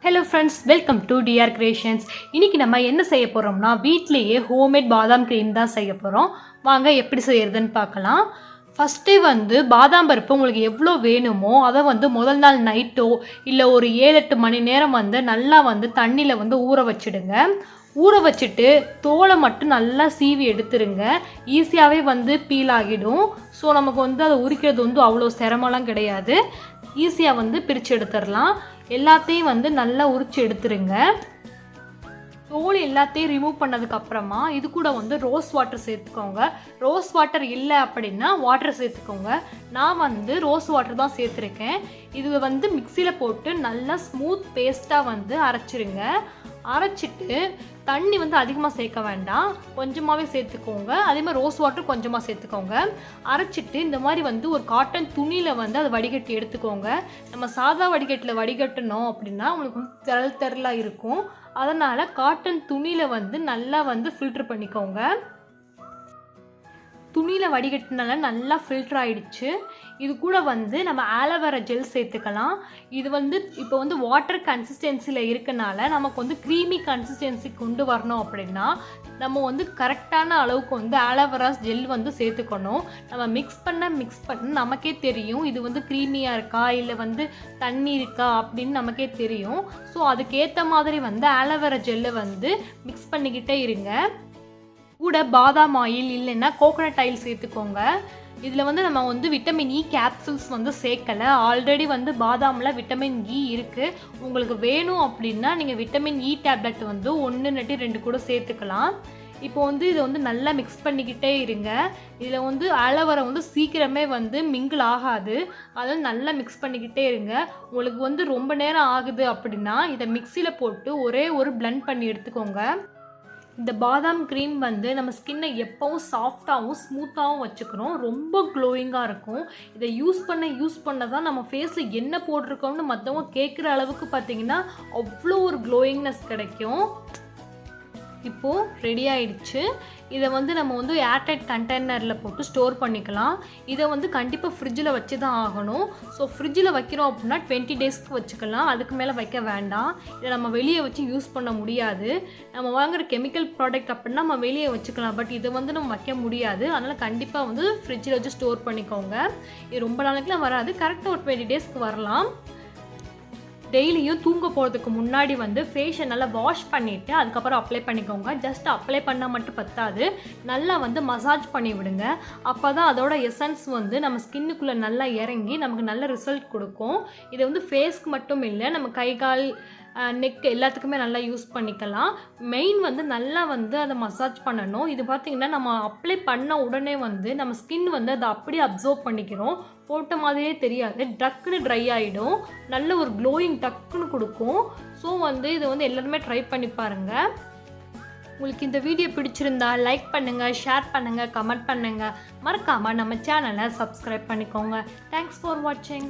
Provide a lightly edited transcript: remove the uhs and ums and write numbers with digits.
Hello friends, welcome to TR creations. இன்றைக்கி நம்ம என்ன செய்ய போகிறோம்னா வீட்லேயே ஹோம்மேட் பாதாம் க்ரீம் தான் செய்ய போகிறோம். வாங்க எப்படி செய்கிறதுன்னு பார்க்கலாம். ஃபஸ்ட்டே பாதாம் பருப்பு உங்களுக்கு எவ்வளோ வேணுமோ அதை முதல் நாள் நைட்டோ இல்லை ஒரு 7-8 மணி நேரம் நல்லா தண்ணியில் ஊற வச்சுடுங்க. ஊற வச்சுட்டு தோலை மட்டும் நல்லா சீவி எடுத்துருங்க. ஈஸியாகவே பீல் ஆகிடும். ஸோ நமக்கு அதை உரிக்கிறது அவ்வளோ சிரமம்லாம் கிடையாது. ஈஸியாக பிரித்து எடுத்துடலாம். எல்லாத்தையும் நல்லா உரித்து எடுத்துருங்க. தோல் எல்லாத்தையும் ரிமூவ் பண்ணதுக்கப்புறமா இது கூட ரோஸ் வாட்டர் சேர்த்துக்கோங்க. ரோஸ் வாட்டர் இல்லை அப்படின்னா வாட்டர் சேர்த்துக்கோங்க. நான் ரோஸ் வாட்டர் தான் சேர்த்துருக்கேன். இது மிக்சியில் போட்டு நல்லா ஸ்மூத் பேஸ்ட்டாக அரைச்சிருங்க. அரைச்சிட்டு தண்ணி அதிகமாக சேர்க்க வேண்டாம், கொஞ்சமாகவே சேர்த்துக்கோங்க. அதே மாதிரி ரோஸ் வாட்டர் கொஞ்சமாக சேர்த்துக்கோங்க. அரைச்சிட்டு இந்த மாதிரி ஒரு காட்டன் துணியில் அதை வடிகட்டி எடுத்துக்கோங்க. நம்ம சாதா வடிகட்டில் வடிகட்டணும் அப்படின்னா உங்களுக்கு தெரலாக இருக்கும். அதனால் காட்டன் துணியில் நல்லா ஃபில்டர் பண்ணிக்கோங்க. துணியில் வடிகட்டினால நல்லா ஃபில்டர் ஆகிடுச்சு. இது கூட நம்ம ஆலோவேரா ஜெல் சேர்த்துக்கலாம். இது இப்போ வாட்டர் கன்சிஸ்டன்சியில் இருக்கனால நமக்கு க்ரீமி கன்சிஸ்டன்சி கொண்டு வரணும் அப்படின்னா நம்ம கரெக்டான அளவுக்கு ஆலோவேரா ஜெல் சேர்த்துக்கணும். நம்ம மிக்ஸ் பண்ண நமக்கே தெரியும் இது க்ரீமியாக இருக்கா இல்லை தண்ணி இருக்கா அப்படின்னு நமக்கே தெரியும். ஸோ அதுக்கேற்ற மாதிரி ஆலோவேரா ஜெல்லை மிக்ஸ் பண்ணிக்கிட்டே இருங்க. கூட பாதாம் ஆயில் இல்லைன்னா கோகோனட் ஆயில் சேர்த்துக்கோங்க. இதில் நம்ம விட்டமின் இ கேப்சூல்ஸ் சேர்க்கலை. ஆல்ரெடி பாதாமில் விட்டமின் இ இருக்குது. உங்களுக்கு வேணும் அப்படின்னா நீங்கள் விட்டமின் இ டேப்லெட் 1 இல்லாட்டி 2 கூட சேர்த்துக்கலாம். இப்போ இதை நல்லா மிக்ஸ் பண்ணிக்கிட்டே இருங்க. இதில் ஆலோவேரா சீக்கிரமே மிங்கிள் ஆகாது. அதனால் நல்லா மிக்ஸ் பண்ணிக்கிட்டே இருங்க. உங்களுக்கு ரொம்ப நேரம் ஆகுது அப்படின்னா இதை மிக்சியில் போட்டு ஒரே ஒரு பிளெண்ட் பண்ணி எடுத்துக்கோங்க. இந்த பாதாம் க்ரீம் நம்ம ஸ்கின்னை எப்போவும் சாஃப்டாகவும் ஸ்மூத்தாகவும் வச்சுக்கிறோம். ரொம்ப க்ளோயிங்காக இருக்கும். இதை யூஸ் பண்ண தான் நம்ம ஃபேஸில் என்ன போட்டிருக்கோம்னு மற்றவங்க கேட்குற அளவுக்கு பார்த்திங்கன்னா அவ்வளோ ஒரு க்ளோயிங்னஸ் கிடைக்கும். இப்போது ரெடி ஆகிடுச்சு. இதை நம்ம ஏர்டைட் கண்டெய்னரில் போட்டு ஸ்டோர் பண்ணிக்கலாம். இதை கண்டிப்பாக ஃப்ரிட்ஜில் வச்சு தான் ஆகணும். ஸோ ஃப்ரிட்ஜில் வைக்கிறோம் அப்படின்னா 20 டேஸ்க்கு வச்சுக்கலாம். அதுக்கு மேலே வைக்க வேண்டாம். இதை நம்ம வெளியே வச்சு யூஸ் பண்ண முடியாது. நம்ம வாங்குகிற கெமிக்கல் ப்ராடக்ட் அப்படின்னா நம்ம வெளியே வச்சுக்கலாம். பட் இதை நம்ம வைக்க முடியாது. அதனால் கண்டிப்பாக ஃப்ரிட்ஜில் வச்சு ஸ்டோர் பண்ணிக்கோங்க. இது ரொம்ப நாளைக்குலாம் வராது. கரெக்டாக ஒரு 20 டேஸ்க்கு வரலாம். டெய்லியும் தூங்க போகிறதுக்கு முன்னாடி ஃபேஸை நல்லா வாஷ் பண்ணிவிட்டு அதுக்கப்புறம் அப்ளை பண்ணிக்கோங்க. ஜஸ்ட் அப்ளை பண்ணால் மட்டும் பத்தாது, நல்லா மசாஜ் பண்ணி விடுங்க. அப்போ தான் அதோட எசன்ஸ் நம்ம ஸ்கின்னுக்குள்ளே நல்லா இறங்கி நமக்கு நல்ல ரிசல்ட் கொடுக்கும். இதை ஃபேஸ்க்கு மட்டும் இல்லை, நம்ம கை கால் நெக் எல்லாத்துக்குமே நல்லா யூஸ் பண்ணிக்கலாம். மெயின் நல்லா அதை மசாஜ் பண்ணணும். இது பார்த்திங்கன்னா நம்ம அப்ளை பண்ண உடனே நம்ம ஸ்கின் அதை அப்படியே அப்சர்வ் பண்ணிக்கிறோம். போட்ட மாதிரியே தெரியாது, டக்குன்னு ட்ரை ஆகிடும். நல்ல ஒரு க்ளோயிங் டக்குன்னு கொடுக்கும். ஸோ இதை எல்லாருமே ட்ரை பண்ணி பாருங்கள். உங்களுக்கு இந்த வீடியோ பிடிச்சிருந்தா லைக் பண்ணுங்கள், ஷேர் பண்ணுங்கள், கமெண்ட் பண்ணுங்கள். மறக்காமல் நம்ம சேனலை சப்ஸ்கிரைப் பண்ணிக்கோங்க. தேங்க்ஸ் ஃபார் வாட்சிங்.